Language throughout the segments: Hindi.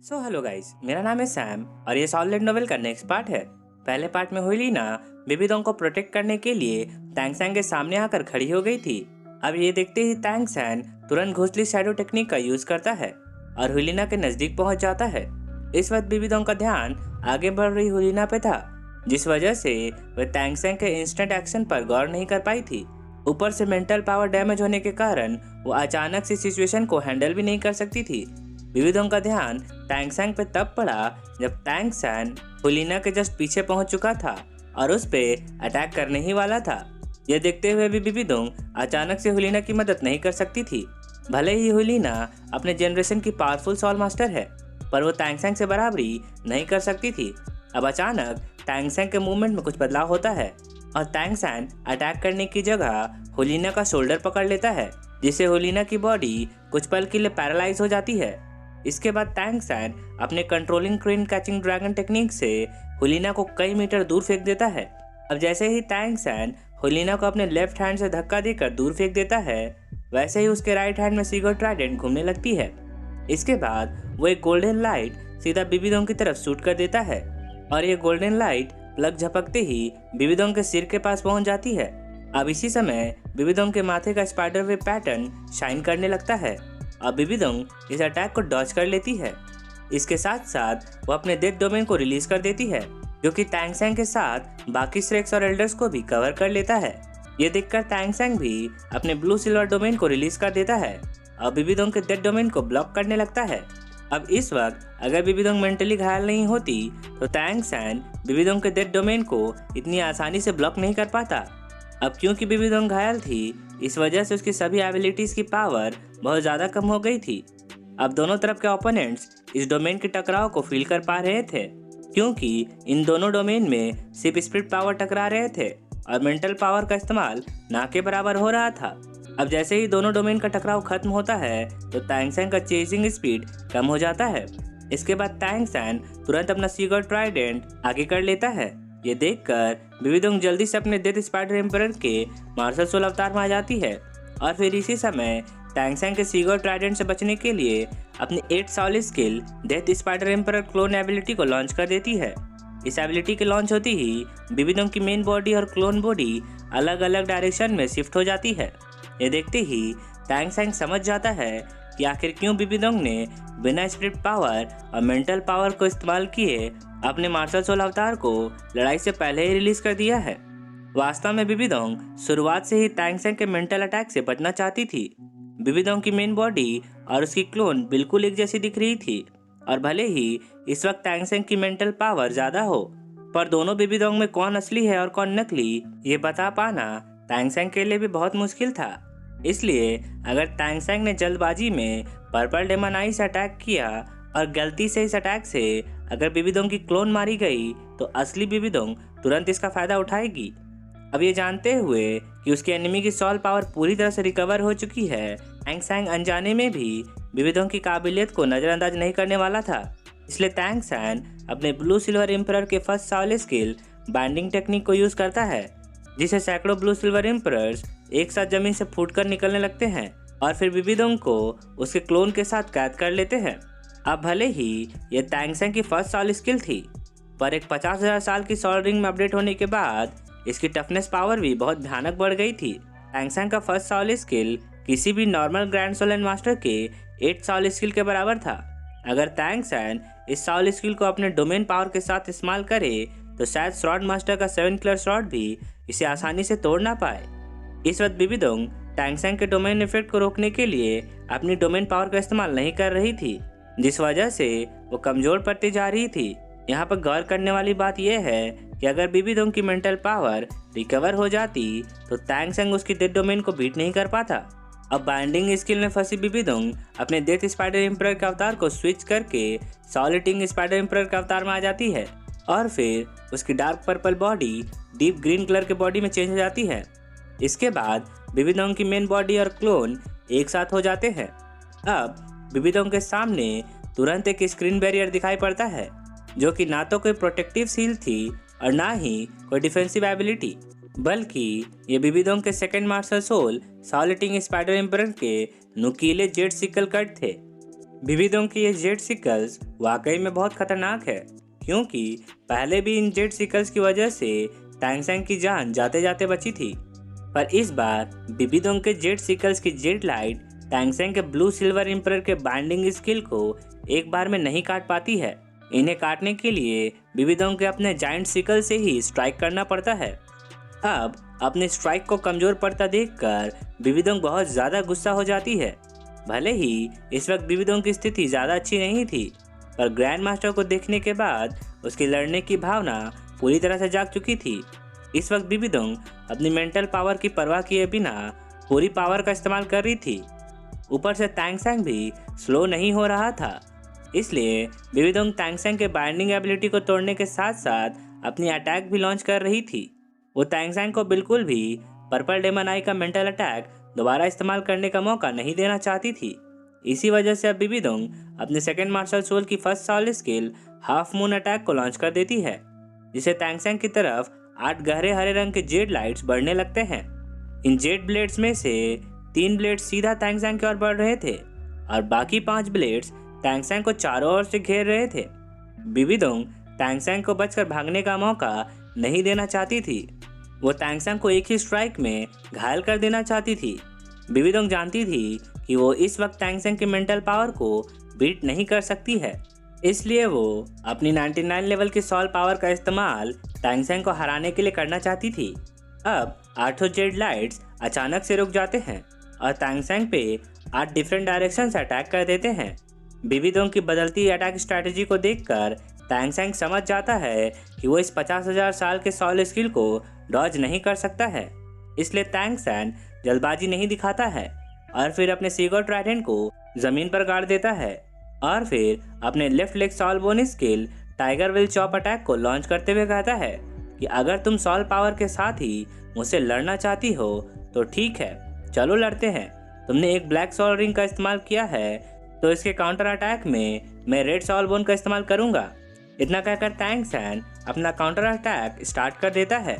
हेलो गाइस, मेरा नाम है सैम और ये सॉलिड नोवेल का नेक्स्ट पार्ट है। पहले पार्ट में हुईलीना बिबिडोंग को प्रोटेक्ट करने के लिए टैंगसैन के सामने आकर खड़ी हो गई थी। अब ये देखते ही टैंगसैन तुरंत घोंसली शैडो टेक्निक का यूज करता है और हुलीना के नजदीक पहुंच जाता है। इस वक्त बिबिडोंग का ध्यान आगे बढ़ रही हुलीना पे था, जिस वजह से वह टैंगसैन के इंस्टेंट एक्शन पर गौर नहीं कर पाई थी। ऊपर से मेंटल पावर डैमेज होने के कारण वो अचानक से सिचुएशन को हैंडल भी नहीं कर सकती थी। बिबिडोंग का ध्यान टैंगसैन पे तब पड़ा जब टैंगसैन हुलीना के जस्ट पीछे पहुंच चुका था और उस पे अटैक करने ही वाला था। यह देखते हुए भी बिबिडोंग अचानक से हुलीना की मदद नहीं कर सकती थी। भले ही हुलीना अपने जनरेशन की पावरफुल सॉल मास्टर है, पर वो टैंगसैन से बराबरी नहीं कर सकती थी। अब अचानक टैंगसैन के मूवमेंट में कुछ बदलाव होता है और टैंगसैन अटैक करने की जगह हुलीना का शोल्डर पकड़ लेता है, जिससे हुलीना की बॉडी कुछ पल के लिए पैरालाइज हो जाती है। इसके बाद टैंगसैन अपने controlling crane catching dragon technique से हुलीना को कई मीटर दूर फेंक देता है। अब जैसे ही टैंगसैन हुलीना को अपने लेफ्ट हैंड से धक्का देकर दूर फेंक देता है, वैसे ही उसके राइट हैंड में सिगोर ट्राइडेंट घूमने लगती है। इसके बाद वो एक गोल्डन लाइट सीधा बिबिडोंग की तरफ शूट कर देता है और ये गोल्डन लाइट प्लग झपकते ही बिबिडोंग के सिर के पास पहुंच जाती है। अब इसी समय बिबिडोंग के माथे का स्पाइडर वेब पैटर्न शाइन करने लगता है और बिबिडोंग इस अटैक को डॉज कर लेती है। इसके साथ साथ वो अपने डेथ डोमेन को रिलीज कर देती है, जो कि टैंगसैन के साथ बाकी स्ट्रेक्स और एल्डर्स को भी कवर कर लेता है। ये देखकर टैंगसैन भी अपने ब्लू सिल्वर डोमेन को रिलीज कर देता है और बिबिडोंग के डेथ डोमेन को ब्लॉक करने लगता है। अब इस वक्त अगर बिबिडोंग मेंटली घायल नहीं होती तो टैंगसैन बिबिडोंग के डेथ डोमेन को इतनी आसानी से ब्लॉक नहीं कर पाता। अब क्योंकि बिबिडोंग घायल थी, इस वजह से उसकी सभी एबिलिटीज की पावर बहुत ज़्यादा कम हो गई थी। अब दोनों तरफ के ओपोनेंट्स इस डोमेन के टकराव को फील कर पा रहे थे, क्योंकि इन दोनों डोमेन में सिर्फ स्पिरिट पावर टकरा रहे थे और मेंटल पावर का इस्तेमाल ना के बराबर हो रहा था। अब जैसे ही दोनों डोमेन का टकराव खत्म होता है तो टैंगसैन का चेजिंग स्पीड कम हो जाता है। इसके बाद टैंगसैन तुरंत अपना सिगोर ट्राइडेंट आगे कर लेता है। ये देखकर बिबिडोंग जल्दी से अपने डेथ स्पाइडर एम्परर के मार्शल सोल अवतार में आ जाती है और फिर इसी समय टैंगसैन के सिगोर ट्राइडेंट से बचने के लिए अपनी 8 solid skill death spider emperor clone ability को लॉन्च कर देती है। इस एबिलिटी के लॉन्च होती ही बिबिडोंग की मेन बॉडी और क्लोन बॉडी अलग अलग डायरेक्शन में शिफ्ट हो जाती है। ये देखते ही टैंगसैन समझ जाता है कि आखिर क्यों बिबिडोंग ने बिना स्पिरिट पावर और मेंटल पावर को इस्तेमाल किए अपने मार्शल सोल अवतार को लड़ाई से पहले ही रिलीज कर दिया है। वास्तव में बिबिडोंग शुरुआत से ही टैंगसैन के मेंटल अटैक से बचना चाहती थी। बिबिडोंग की मेन बॉडी और उसकी क्लोन बिल्कुल एक जैसी दिख रही थी और भले ही इस वक्त टैंगसैन की मेंटल पावर ज्यादा हो, पर दोनों बिबिडोंग में कौन असली है और कौन नकली ये बता पाना टैंगसैन के लिए भी बहुत मुश्किल था। इसलिए अगर टैंगसैन ने जल्दबाजी में पर्पल डेमन आई से अटैक किया और गलती से इस अटैक से अगर बिबिडोंग की क्लोन मारी गई तो असली बिबिडोंग तुरंत इसका फायदा उठाएगी। अब ये जानते हुए कि उसके एनिमी की सॉल पावर पूरी तरह से रिकवर हो चुकी है, टैंगसैन अनजाने में भी बिबिडोंग की काबिलियत को नज़रअंदाज नहीं करने वाला था। इसलिए टैंगसैन अपने ब्लू सिल्वर एम्परर के first solid skill binding technique को यूज करता है, जिसे सैकड़ों ब्लू सिल्वर एम्परर्स एक साथ जमीन से फूटकर निकलने लगते हैं और फिर बिबिडोंग को उसके क्लोन के साथ कैद कर लेते हैं। अब भले ही यह टैंगसैन की फर्स्ट सॉलिड स्किल थी, पर एक 50,000 साल की सॉल रिंग में अपडेट होने के बाद इसकी टफनेस पावर भी बहुत भयानक बढ़ गई थी। टैंगसैन का फर्स्ट सॉलिड स्किल किसी भी normal grand soul and master के 8 सॉलिड स्किल के बराबर था। अगर टैंगसैन इस सॉलिड स्किल को अपने डोमेन पावर के साथ इस्तेमाल करे तो शायद स्वॉर्ड मास्टर का 7 किलर स्वॉर्ड भी इसे आसानी से तोड़ ना पाए। इस वक्त बिबिडोंग टैंगसैन के डोमेन इफेक्ट को रोकने के लिए अपनी डोमेन पावर का इस्तेमाल नहीं कर रही थी, जिस वजह से वो कमजोर पड़ती जा रही थी। यहाँ पर गौर करने वाली बात यह है कि अगर बिबिडोंग की मेंटल पावर रिकवर हो जाती तो टैंगसैन उसकी डेथ डोमेन को बीट नहीं कर पाता। अब बाइंडिंग स्किल में फंसी बिबिडोंग अपने डेथ स्पाइडर एम्परर के अवतार को स्विच करके सॉलिटिंग स्पाइडर एम्परर के अवतार में आ जाती है और फिर उसकी dark purple body deep green colour के बॉडी में चेंज हो जाती है। इसके बाद बिबिडोंग की मेन बॉडी और क्लोन एक साथ हो जाते हैं। अब बिबिडोंग के सामने तुरंत एक स्क्रीन बैरियर दिखाई पड़ता है, जो कि ना तो कोई प्रोटेक्टिव सील थी और ना ही कोई डिफेंसिव एबिलिटी, बल्कि ये बिबिडोंग के सेकंड मार्शल सोल सॉलिटिंग स्पाइडर एम्परर के नुकीले जेट सिकल कट थे। विविधों की ये जेट सिकल्स वाकई में बहुत खतरनाक है, क्योंकि पहले भी इन जेट सिकल्स की वजह से टैंगसेंग की जान जाते जाते बची थी। पर इस बार विविधों के जेट सिकल्स की जेट लाइट टैंगसेंग के ब्लू सिल्वर एम्परर के बाइंडिंग स्किल को एक बार में नहीं काट पाती है। इन्हें काटने के लिए विविधों के अपने जाइंट सिकल से ही स्ट्राइक करना पड़ता है। अब अपने स्ट्राइक को कमजोर पड़ता देखकर विविधों बहुत ज़्यादा गुस्सा हो जाती है। भले ही इस वक्त विविधों की स्थिति ज़्यादा अच्छी नहीं थी, पर ग्रैंड मास्टर को देखने के बाद उसकी लड़ने की भावना पूरी तरह से जाग चुकी थी। इस वक्त विविधों अपनी मेंटल पावर की परवाह किए बिना पूरी पावर का इस्तेमाल कर रही थी। ऊपर से टैंगसेंग भी स्लो नहीं हो रहा था, इसलिए विविधों टैंगसेंग के बाइंडिंग एबिलिटी को तोड़ने के साथ साथ अपनी अटैक भी लॉन्च कर रही थी। वो टैंगसेंग को बिल्कुल भी पर्पल डेमन आई का मेंटल अटैक दोबारा इस्तेमाल करने का मौका नहीं देना चाहती थी। इसी वजह से अब विविधों अपने सेकंड मार्शल सोल की first soul skill half moon attack को लॉन्च कर देती है, जिसे टैंगसेंग की तरफ 8 गहरे हरे रंग के जेड लाइट्स बढ़ने लगते हैं। इन जेड ब्लेड्स में से 3 ब्लेड्स सीधा टैंगसेंग की ओर बढ़ रहे थे और बाकी 5 ब्लेड्स टैंगसेंग को चारों ओर से घेर रहे थे। विविधों टैंगसेंग को बचकर भागने का मौका नहीं देना चाहती थी। वो टैंगसेंग को एक ही स्ट्राइक में घायल कर देना चाहती थी। विविधों जानती थी कि वो इस वक्त टैंगसेंग की मेंटल पावर को बीट नहीं कर सकती है, इसलिए वो अपनी 99 लेवल की सॉल पावर का इस्तेमाल टैंगसेंग को हराने के लिए करना चाहती थी। अब 8 जेड लाइट्स अचानक से रुक जाते हैं और टैंगसेंग पे 8 डिफरेंट डायरेक्शन से अटैक कर देते हैं। विविधों की बदलती अटैक स्ट्रैटेजी को देखकर टैंगसेंग समझ जाता है कि वो इस 50,000 साल के सॉल स्किल को डॉज नहीं कर सकता है, इसलिए टैंगसेंग जल्दबाजी नहीं दिखाता है और फिर अपने सीगो ट्राइडेंट को जमीन पर गाड़ देता है और फिर अपने left leg soul bone skill tiger will chop attack को लॉन्च करते हुए कहता है कि अगर तुम सॉल पावर के साथ ही मुझसे लड़ना चाहती हो तो ठीक है, चलो लड़ते हैं। तुमने एक ब्लैक सॉल रिंग का इस्तेमाल किया है, तो इसके काउंटर अटैक में मैं रेड सॉल बोन का इस्तेमाल करूंगा। इतना कहकर टैंगसेंग अपना काउंटर अटैक स्टार्ट कर देता है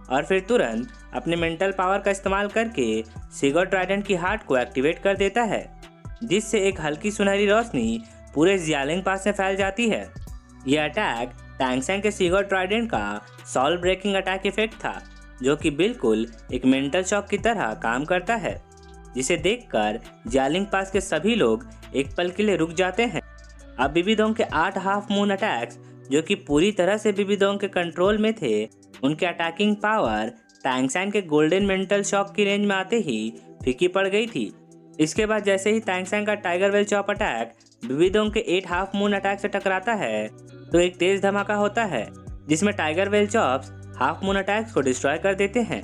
और फिर तुरंत अपने मेंटल पावर का इस्तेमाल करके सीगो ट्राइडेंट की हार्ट को एक्टिवेट कर देता है, जिससे एक हल्की सुनहरी रोशनी पूरे जियालिंग पास में फैल जाती है। यह अटैक टैंगसेंग के सीगो ट्राइडेंट का सॉल ब्रेकिंग अटैक इफेक्ट था, जो कि बिल्कुल एक मेंटल शॉक की तरह काम करता है, जिसे देखकर जियालिंग पास के सभी लोग एक पल के लिए रुक जाते हैं। अब विविधों के 8 हाफ मून अटैक्स, जो कि पूरी तरह से विविधों के कंट्रोल में थे, उनके अटैकिंग पावर टैंगसेंग के गोल्डन मेंटल शॉक की रेंज में आते ही फीकी पड़ गई थी। इसके बाद जैसे ही टैंगसेंग का टाइगर वेल चॉप अटैक विविधों के 8 हाफ मून अटैक से टकराता है, तो एक तेज धमाका होता है, जिसमें tiger well chops half moon attacks को डिस्ट्रॉय कर देते हैं।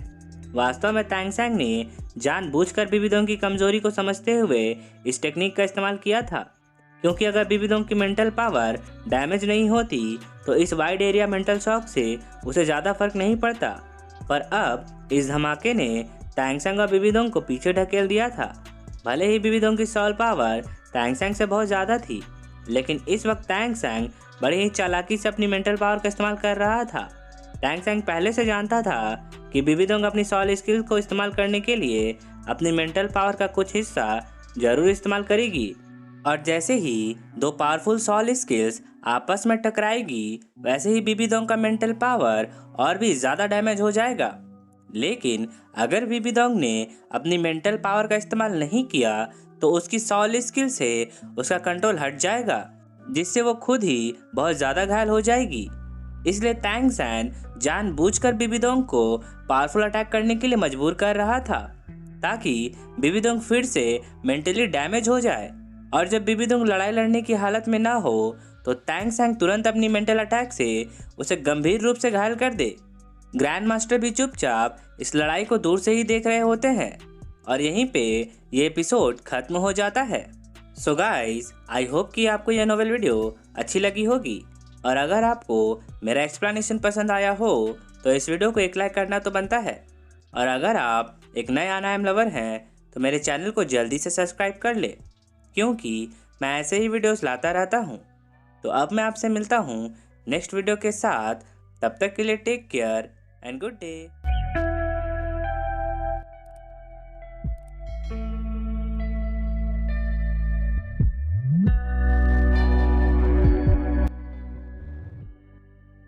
वास्तव में टैंगसेंग ने जानबूझकर विविधों की कमजोरी को समझते हुए इस टेक्निक का इस्तेमाल किया था, क्योंकि अगर विविधों की मेंटल पावर डैमेज नहीं होती तो इस वाइड एरिया मेंटल शॉक से उसे ज़्यादा फर्क नहीं पड़ता। पर अब इस धमाके ने टैंगसेंग और विविधों को पीछे ढकेल दिया था। भले ही विविधों की सॉल पावर टैंगसेंग से बहुत ज़्यादा थी, लेकिन इस वक्त टैंगसेंग बड़ी ही चालाकी से अपनी मेंटल पावर का इस्तेमाल कर रहा था। टैंगसेंग पहले से जानता था कि विविधों अपनी सॉल स्किल को इस्तेमाल करने के लिए अपनी मेंटल पावर का कुछ हिस्सा जरूर इस्तेमाल करेगी, और जैसे ही 2 पावरफुल सॉल स्किल्स आपस में टकराएगी, वैसे ही विविधों का मेंटल पावर और भी ज़्यादा डैमेज हो जाएगा। लेकिन अगर विविधों ने अपनी मेंटल पावर का इस्तेमाल नहीं किया तो उसकी सॉल स्किल से उसका कंट्रोल हट जाएगा, जिससे वो खुद ही बहुत ज़्यादा घायल हो जाएगी। इसलिए टैंगसेंग जानबूझकर विविधों को पावरफुल अटैक करने के लिए मजबूर कर रहा था, ताकि विविधों फिर से मेंटली डैमेज हो जाए, और जब विविधों लड़ाई लड़ने की हालत में ना हो तो टैंगसेंग तुरंत अपनी मेंटल अटैक से उसे गंभीर रूप से घायल कर दे। ग्रैंड मास्टर भी चुपचाप इस लड़ाई को दूर से ही देख रहे होते हैं, और यहीं पे ये एपिसोड खत्म हो जाता है। सो गाइज, आई होप कि आपको यह नोवेल वीडियो अच्छी लगी होगी, और अगर आपको मेरा एक्सप्लेनेशन पसंद आया हो तो इस वीडियो को एक लाइक करना तो बनता है, और अगर आप एक नए अनायम लवर हैं तो मेरे चैनल को जल्दी से सब्सक्राइब कर ले, क्योंकि मैं ऐसे ही वीडियोस लाता रहता हूँ। तो अब मैं आपसे मिलता हूँ नेक्स्ट वीडियो के साथ। तब तक के लिए take care and good day.